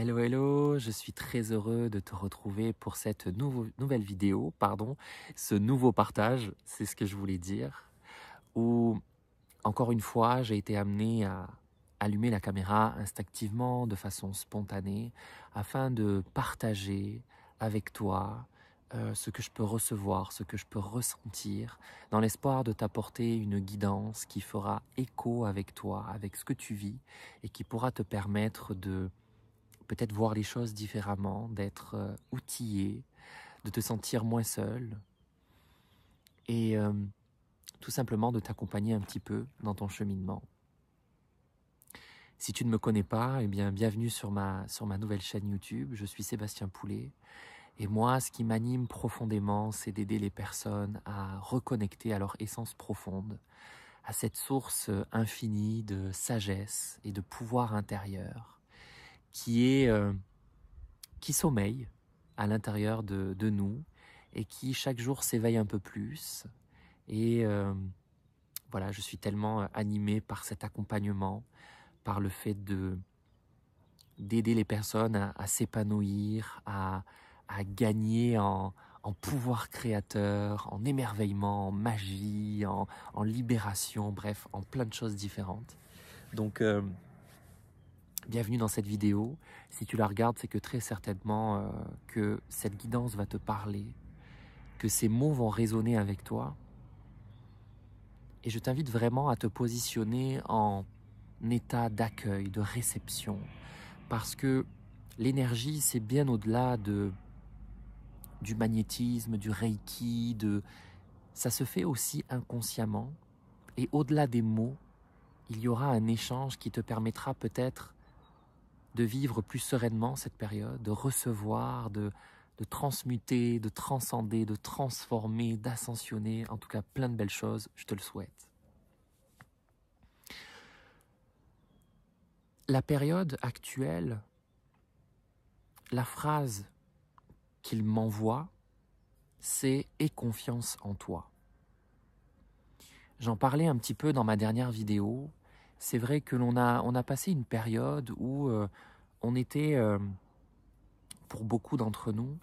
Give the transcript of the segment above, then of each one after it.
Hello, hello, je suis très heureux de te retrouver pour cette nouvelle vidéo, ce nouveau partage, c'est ce que je voulais dire, où, encore une fois, j'ai été amené à allumer la caméra instinctivement, de façon spontanée, afin de partager avec toi ce que je peux recevoir, ce que je peux ressentir, dans l'espoir de t'apporter une guidance qui fera écho avec toi, avec ce que tu vis, et qui pourra te permettre de peut-être voir les choses différemment, d'être outillé, de te sentir moins seul et tout simplement de t'accompagner un petit peu dans ton cheminement. Si tu ne me connais pas, eh bien bienvenue sur ma nouvelle chaîne YouTube. Je suis Sébastien Poulet et moi, ce qui m'anime profondément, c'est d'aider les personnes à reconnecter à leur essence profonde, à cette source infinie de sagesse et de pouvoir intérieur qui sommeille à l'intérieur de nous et qui chaque jour s'éveille un peu plus. Et voilà, je suis tellement animé par cet accompagnement, par le fait d'aider les personnes à s'épanouir, à gagner en pouvoir créateur, en émerveillement, en magie, en libération, bref, en plein de choses différentes. Donc, bienvenue dans cette vidéo. Si tu la regardes, c'est que très certainement que cette guidance va te parler, que ces mots vont résonner avec toi. Et je t'invite vraiment à te positionner en état d'accueil, de réception, parce que l'énergie, c'est bien au-delà du magnétisme, du reiki, ça se fait aussi inconsciemment. Et au-delà des mots, il y aura un échange qui te permettra peut-être de vivre plus sereinement cette période, de recevoir, de transmuter, de transcender, de transformer, d'ascensionner, en tout cas plein de belles choses, je te le souhaite. La période actuelle, la phrase qu'il m'envoie, c'est « aie confiance en toi ». J'en parlais un petit peu dans ma dernière vidéo. C'est vrai que on a passé une période où on était, pour beaucoup d'entre nous,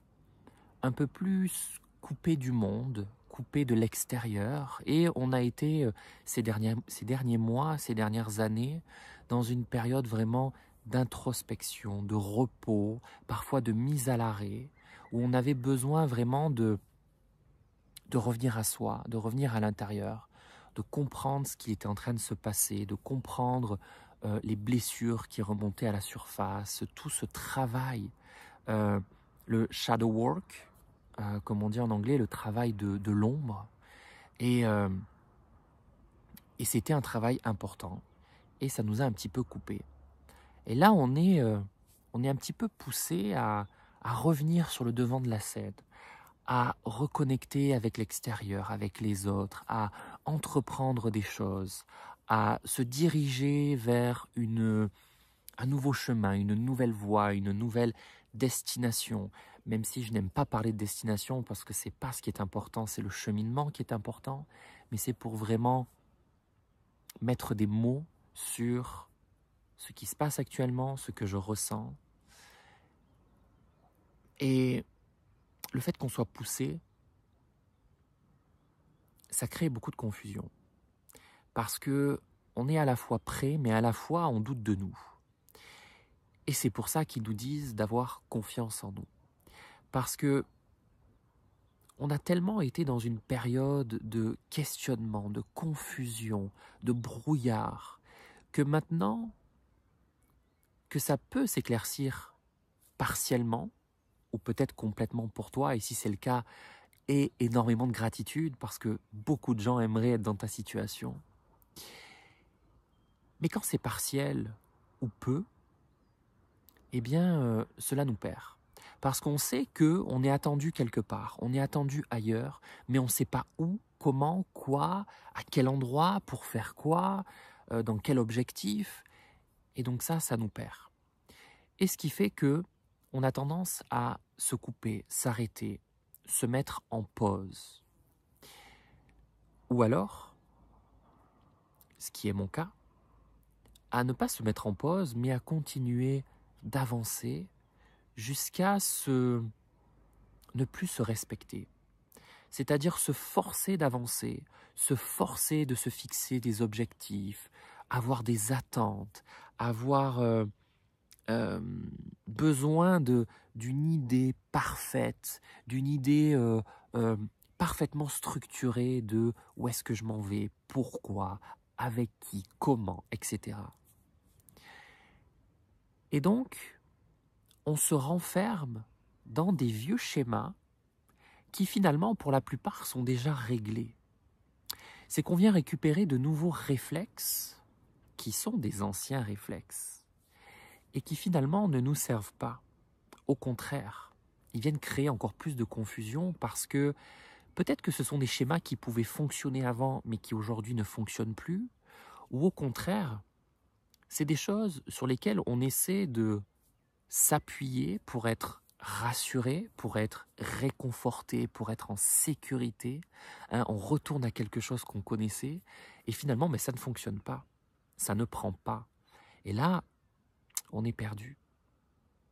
un peu plus coupé du monde, coupé de l'extérieur, et on a été ces derniers mois, ces dernières années, dans une période vraiment d'introspection, de repos, parfois de mise à l'arrêt, où on avait besoin vraiment de revenir à soi, de revenir à l'intérieur, de comprendre ce qui était en train de se passer, de comprendre les blessures qui remontaient à la surface, tout ce travail, le shadow work, comme on dit en anglais, le travail de l'ombre. Et c'était un travail important. Et ça nous a un petit peu coupé. Et là, on est un petit peu poussé à revenir sur le devant de la scène, à reconnecter avec l'extérieur, avec les autres, à entreprendre des choses, à se diriger vers un nouveau chemin, une nouvelle voie, une nouvelle destination. Même si je n'aime pas parler de destination parce que c'est pas ce qui est important, c'est le cheminement qui est important, mais c'est pour vraiment mettre des mots sur ce qui se passe actuellement, ce que je ressens. Et le fait qu'on soit poussé, ça crée beaucoup de confusion. Parce que on est à la fois prêt, mais à la fois on doute de nous. Et c'est pour ça qu'ils nous disent d'avoir confiance en nous. Parce que on a tellement été dans une période de questionnement, de confusion, de brouillard, que maintenant, que ça peut s'éclaircir partiellement, ou peut-être complètement pour toi, et si c'est le cas, aie énormément de gratitude, parce que beaucoup de gens aimeraient être dans ta situation. Mais quand c'est partiel ou peu, eh bien, cela nous perd. Parce qu'on sait qu'on est attendu quelque part, on est attendu ailleurs, mais on ne sait pas où, comment, quoi, à quel endroit, pour faire quoi, dans quel objectif. Et donc ça nous perd. Et ce qui fait que on a tendance à se couper, s'arrêter, se mettre en pause. Ou alors, ce qui est mon cas, à ne pas se mettre en pause, mais à continuer d'avancer jusqu'à ne plus se respecter. C'est-à-dire se forcer d'avancer, se forcer de se fixer des objectifs, avoir des attentes, avoir besoin d'une idée parfaite, d'une idée parfaitement structurée de où est-ce que je m'en vais, pourquoi, avec qui, comment, etc. Et donc, on se renferme dans des vieux schémas qui finalement, pour la plupart, sont déjà réglés. C'est qu'on vient récupérer de nouveaux réflexes, qui sont des anciens réflexes, et qui finalement ne nous servent pas. Au contraire, ils viennent créer encore plus de confusion parce que peut-être que ce sont des schémas qui pouvaient fonctionner avant, mais qui aujourd'hui ne fonctionnent plus, ou au contraire, c'est des choses sur lesquelles on essaie de s'appuyer pour être rassuré, pour être réconforté, pour être en sécurité. Hein, on retourne à quelque chose qu'on connaissait et finalement, mais ça ne fonctionne pas. Ça ne prend pas. Et là, on est perdu.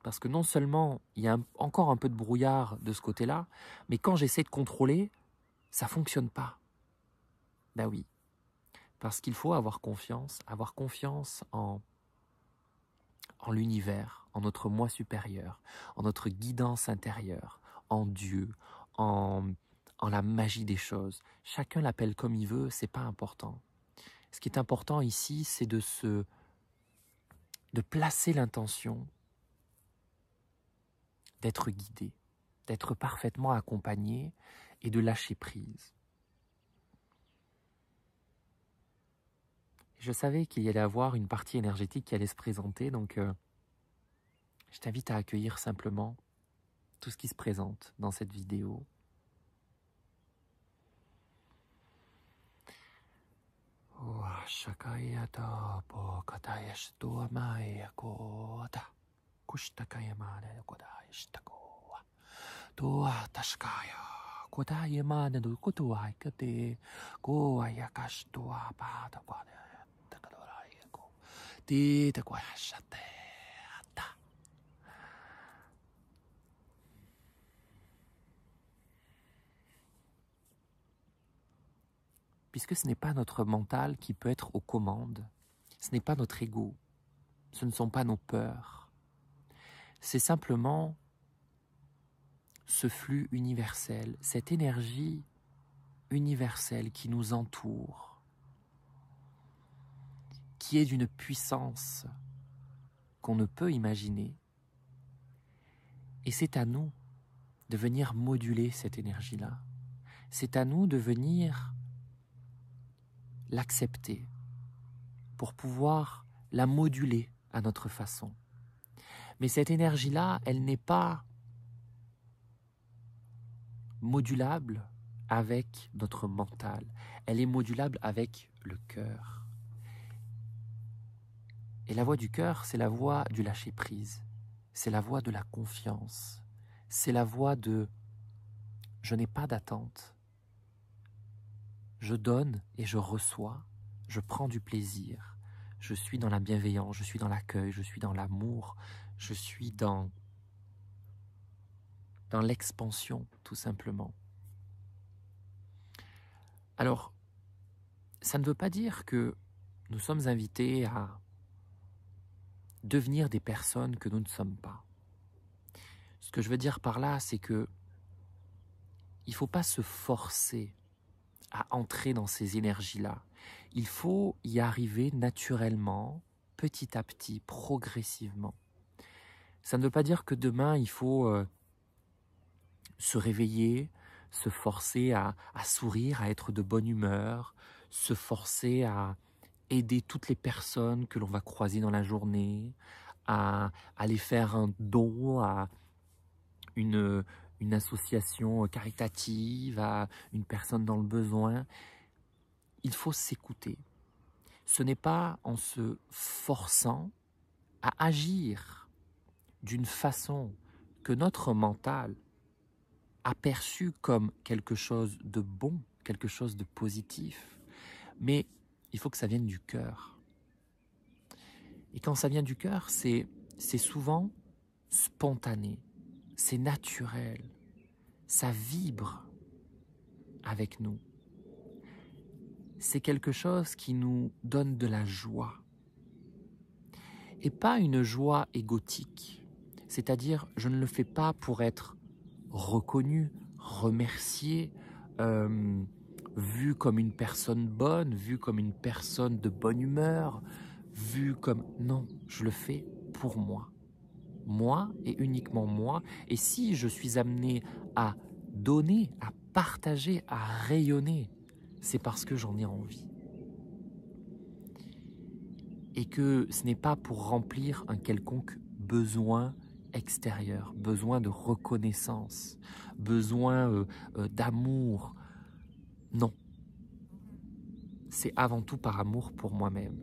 Parce que non seulement il y a encore un peu de brouillard de ce côté-là, mais quand j'essaie de contrôler, ça ne fonctionne pas. Ben oui. Parce qu'il faut avoir confiance en l'univers, en notre moi supérieur, en notre guidance intérieure, en Dieu, en la magie des choses. Chacun l'appelle comme il veut, c'est pas important. Ce qui est important ici, c'est de placer l'intention, d'être guidé, d'être parfaitement accompagné et de lâcher prise. Je savais qu'il y allait avoir une partie énergétique qui allait se présenter, donc je t'invite à accueillir simplement tout ce qui se présente dans cette vidéo. Shakayata pokatayashtua mayakota kushtakayamana kodayashtako tua tashkaya kodayamana dukutuaikate ko ayakashtua pada kwada takadorayako tita kwashate ata. Puisque ce n'est pas notre mental qui peut être aux commandes, ce n'est pas notre ego, ce ne sont pas nos peurs, c'est simplement ce flux universel, cette énergie universelle qui nous entoure, qui est d'une puissance qu'on ne peut imaginer. Et c'est à nous de venir moduler cette énergie-là. C'est à nous de venir l'accepter pour pouvoir la moduler à notre façon. Mais cette énergie-là, elle n'est pas modulable avec notre mental. Elle est modulable avec le cœur. Et la voix du cœur, c'est la voix du lâcher-prise. C'est la voix de la confiance. C'est la voix de « je n'ai pas d'attente ». Je donne et je reçois, je prends du plaisir, je suis dans la bienveillance, je suis dans l'accueil, je suis dans l'amour, je suis dans l'expansion, tout simplement. Alors, ça ne veut pas dire que nous sommes invités à devenir des personnes que nous ne sommes pas. Ce que je veux dire par là, c'est que il ne faut pas se forcer à entrer dans ces énergies-là. Il faut y arriver naturellement, petit à petit, progressivement. Ça ne veut pas dire que demain, il faut se réveiller, se forcer à sourire, à être de bonne humeur, se forcer à aider toutes les personnes que l'on va croiser dans la journée, à aller faire un don à une association caritative, à une personne dans le besoin. Il faut s'écouter. Ce n'est pas en se forçant à agir d'une façon que notre mental a perçu comme quelque chose de bon, quelque chose de positif, mais il faut que ça vienne du cœur. Et quand ça vient du cœur, c'est c'est souvent spontané, c'est naturel, ça vibre avec nous. C'est quelque chose qui nous donne de la joie. Et pas une joie égotique, c'est-à-dire je ne le fais pas pour être reconnu, remercié, vu comme une personne bonne, vu comme une personne de bonne humeur, vu comme... Non, je le fais pour moi. Moi et uniquement moi. Et si je suis amené à donner, à partager, à rayonner, c'est parce que j'en ai envie. Et que ce n'est pas pour remplir un quelconque besoin extérieur, besoin de reconnaissance, besoin d'amour. Non, c'est avant tout par amour pour moi-même.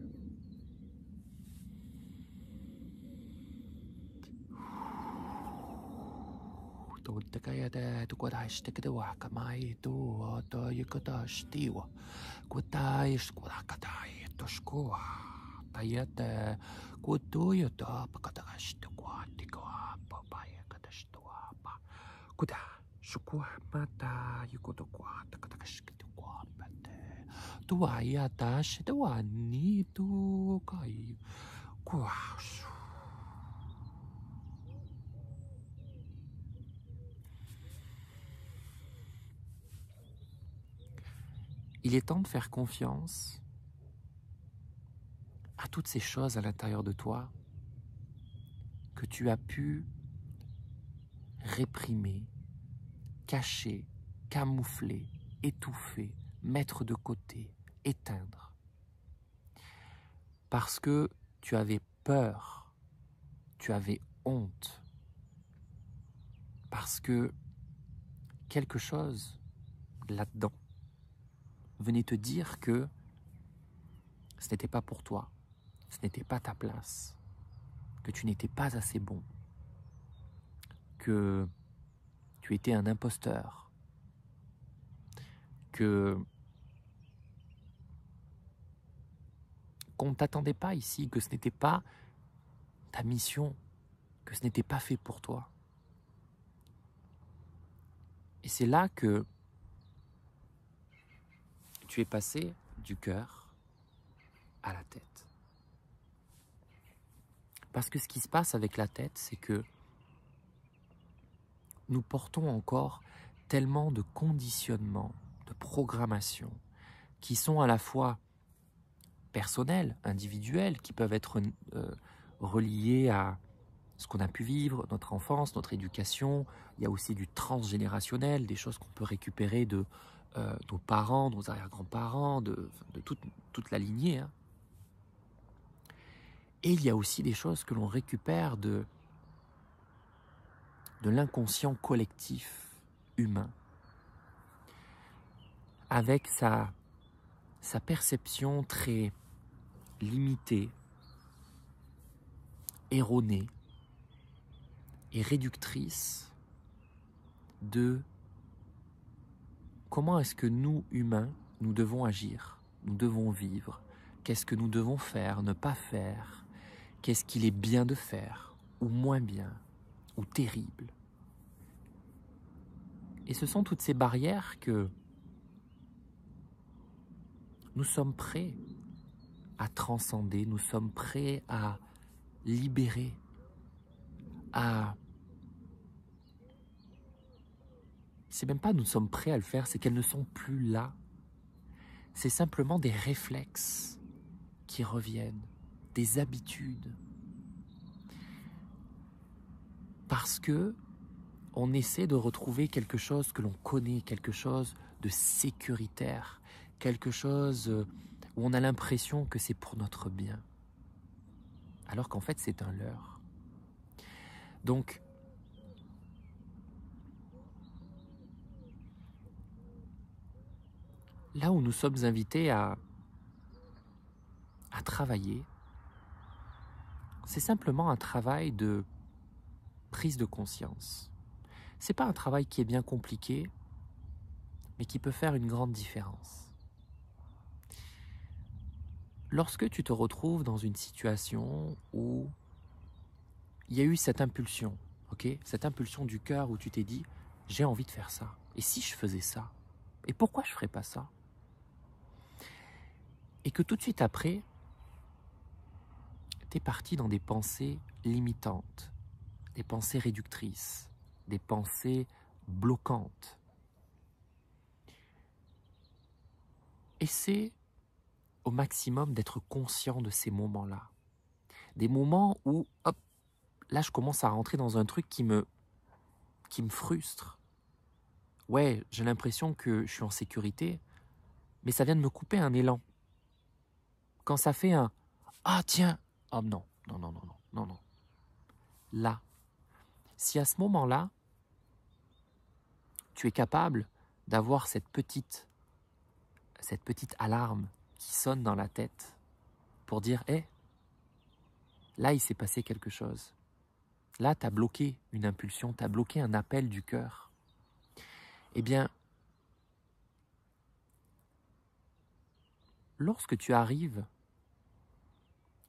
Il est temps de faire confiance à toutes ces choses à l'intérieur de toi que tu as pu réprimer, cacher, camoufler, étouffer, mettre de côté, éteindre. Parce que tu avais peur, tu avais honte, parce que quelque chose là-dedans venait te dire que ce n'était pas pour toi, ce n'était pas ta place, que tu n'étais pas assez bon, que tu étais un imposteur, qu'on ne t'attendait pas ici, que ce n'était pas ta mission, que ce n'était pas fait pour toi. Et c'est là que tu es passé du cœur à la tête. Parce que ce qui se passe avec la tête, c'est que nous portons encore tellement de conditionnements, de programmations, qui sont à la fois personnels, individuels, qui peuvent être reliés à ce qu'on a pu vivre, notre enfance, notre éducation. Il y a aussi du transgénérationnel, des choses qu'on peut récupérer de nos parents, nos arrière-grands-parents, de toute la lignée. Hein. Et il y a aussi des choses que l'on récupère de l'inconscient collectif humain, avec sa perception très limitée, erronée et réductrice de comment est-ce que nous, humains, nous devons agir, nous devons vivre, qu'est-ce que nous devons faire, ne pas faire, qu'est-ce qu'il est bien de faire, ou moins bien, ou terrible. Et ce sont toutes ces barrières que nous sommes prêts à transcender, nous sommes prêts à libérer, à... C'est même pas nous sommes prêts à le faire, c'est qu'elles ne sont plus là. C'est simplement des réflexes qui reviennent, des habitudes. Parce que on essaie de retrouver quelque chose que l'on connaît, quelque chose de sécuritaire, quelque chose où on a l'impression que c'est pour notre bien. Alors qu'en fait, c'est un leurre. Donc, là où nous sommes invités à travailler, c'est simplement un travail de prise de conscience. C'est pas un travail qui est bien compliqué, mais qui peut faire une grande différence. Lorsque tu te retrouves dans une situation où il y a eu cette impulsion, ok, cette impulsion du cœur où tu t'es dit, j'ai envie de faire ça. Et si je faisais ça? Et pourquoi je ne ferais pas ça? Et que tout de suite après, tu es parti dans des pensées limitantes, des pensées réductrices, des pensées bloquantes. Essaie au maximum d'être conscient de ces moments-là. Des moments où, hop, là je commence à rentrer dans un truc qui me frustre. Ouais, j'ai l'impression que je suis en sécurité, mais ça vient de me couper un élan. Quand ça fait un « Ah tiens !» Oh non, non, non, non, non, non, non. Là, si à ce moment-là, tu es capable d'avoir cette petite alarme qui sonne dans la tête pour dire « Hé, là il s'est passé quelque chose. Là, tu as bloqué une impulsion, tu as bloqué un appel du cœur. » Eh bien, lorsque tu arrives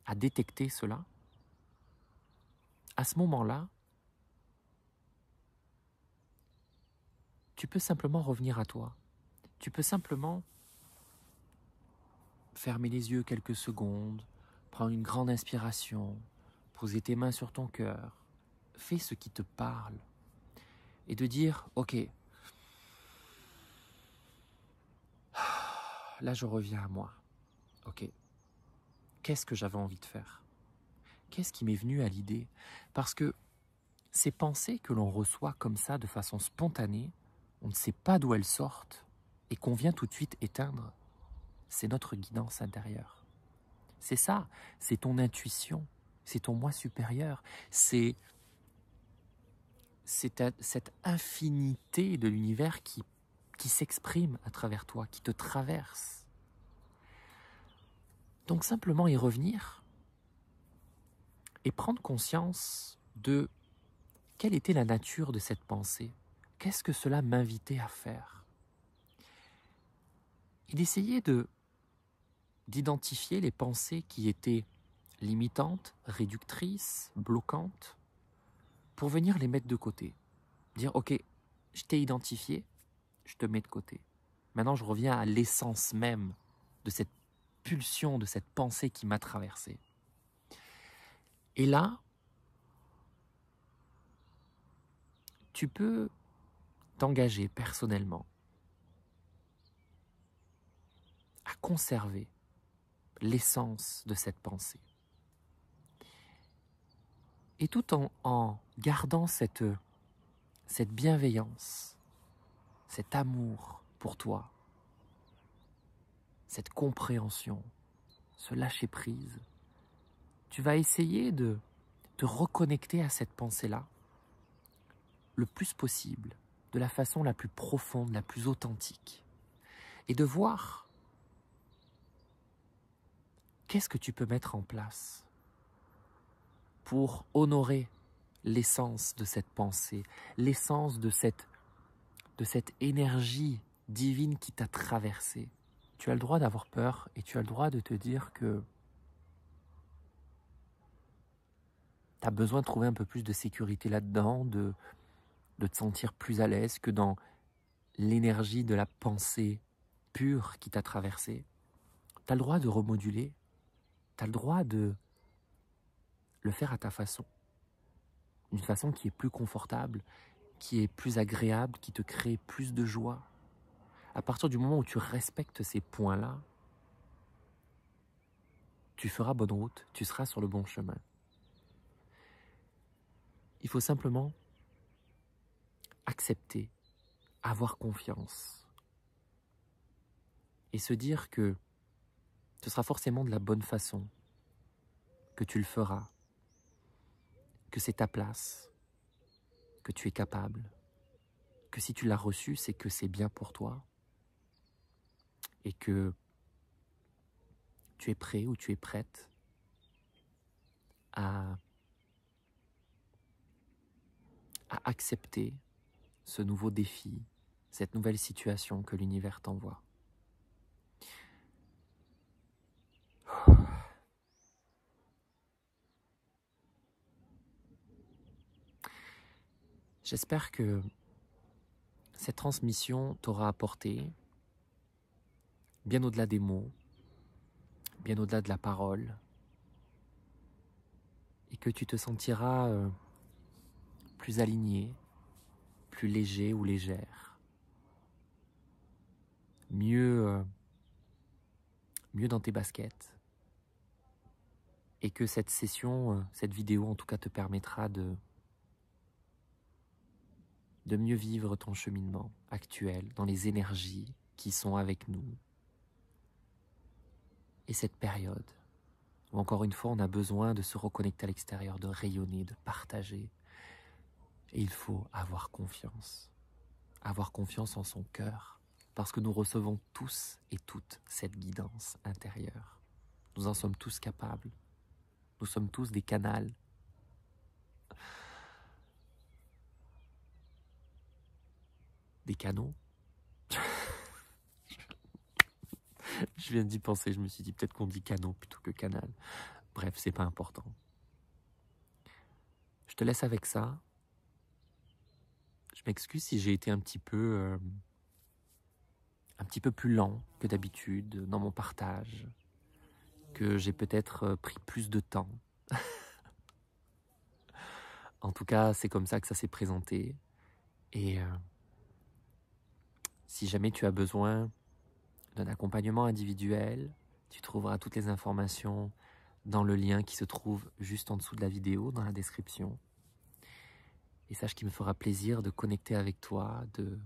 à détecter cela, à ce moment-là, tu peux simplement revenir à toi. Tu peux simplement fermer les yeux quelques secondes, prendre une grande inspiration, poser tes mains sur ton cœur, fais ce qui te parle et de dire « Ok, là je reviens à moi. Ok, qu'est-ce que j'avais envie de faire? Qu'est-ce qui m'est venu à l'idée ?» Parce que ces pensées que l'on reçoit comme ça de façon spontanée, on ne sait pas d'où elles sortent et qu'on vient tout de suite éteindre. C'est notre guidance intérieure. C'est ça, c'est ton intuition, c'est ton moi supérieur, c'est cette infinité de l'univers qui s'exprime à travers toi, qui te traverse. Donc simplement y revenir et prendre conscience de quelle était la nature de cette pensée. Qu'est-ce que cela m'invitait à faire? Et d'essayer d'identifier les pensées qui étaient limitantes, réductrices, bloquantes, pour venir les mettre de côté. Dire, ok, je t'ai identifié, je te mets de côté. Maintenant, je reviens à l'essence même de cette pulsion, de cette pensée qui m'a traversé. Et là, tu peux t'engager personnellement à conserver l'essence de cette pensée. Et tout en gardant cette bienveillance, cet amour pour toi, cette compréhension, ce lâcher-prise, tu vas essayer de te reconnecter à cette pensée-là le plus possible, de la façon la plus profonde, la plus authentique, et de voir qu'est-ce que tu peux mettre en place pour honorer l'essence de cette pensée, l'essence de cette énergie divine qui t'a traversé. Tu as le droit d'avoir peur et tu as le droit de te dire que tu as besoin de trouver un peu plus de sécurité là-dedans, de te sentir plus à l'aise que dans l'énergie de la pensée pure qui t'a traversé. Tu as le droit de remoduler, tu as le droit de le faire à ta façon, d'une façon qui est plus confortable, qui est plus agréable, qui te crée plus de joie. À partir du moment où tu respectes ces points-là, tu feras bonne route, tu seras sur le bon chemin. Il faut simplement accepter, avoir confiance et se dire que ce sera forcément de la bonne façon, que tu le feras, que c'est ta place, que tu es capable, que si tu l'as reçu, c'est que c'est bien pour toi et que tu es prêt ou tu es prête à accepter ce nouveau défi, cette nouvelle situation que l'univers t'envoie. J'espère que cette transmission t'aura apporté, bien au-delà des mots, bien au-delà de la parole, et que tu te sentiras plus aligné, plus léger ou légère, mieux dans tes baskets, et que cette session, cette vidéo en tout cas te permettra de mieux vivre ton cheminement actuel dans les énergies qui sont avec nous. Et cette période où encore une fois on a besoin de se reconnecter à l'extérieur, de rayonner, de partager. Et il faut avoir confiance en son cœur, parce que nous recevons tous et toutes cette guidance intérieure. Nous en sommes tous capables. Nous sommes tous des canals. Des canaux. Je viens d'y penser, je me suis dit peut-être qu'on dit canaux plutôt que canal. Bref, c'est pas important. Je te laisse avec ça. Je m'excuse si j'ai été un petit peu plus lent que d'habitude dans mon partage, que j'ai peut-être pris plus de temps. En tout cas, c'est comme ça que ça s'est présenté. Et si jamais tu as besoin d'un accompagnement individuel, tu trouveras toutes les informations dans le lien qui se trouve juste en dessous de la vidéo, dans la description. Et sache qu'il me fera plaisir de connecter avec toi, de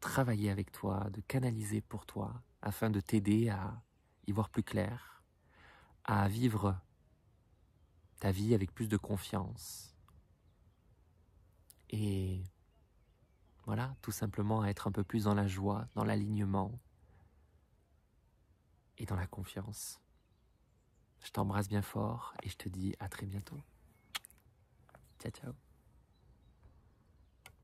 travailler avec toi, de canaliser pour toi, afin de t'aider à y voir plus clair, à vivre ta vie avec plus de confiance. Et voilà, tout simplement à être un peu plus dans la joie, dans l'alignement et dans la confiance. Je t'embrasse bien fort et je te dis à très bientôt. Ciao, ciao.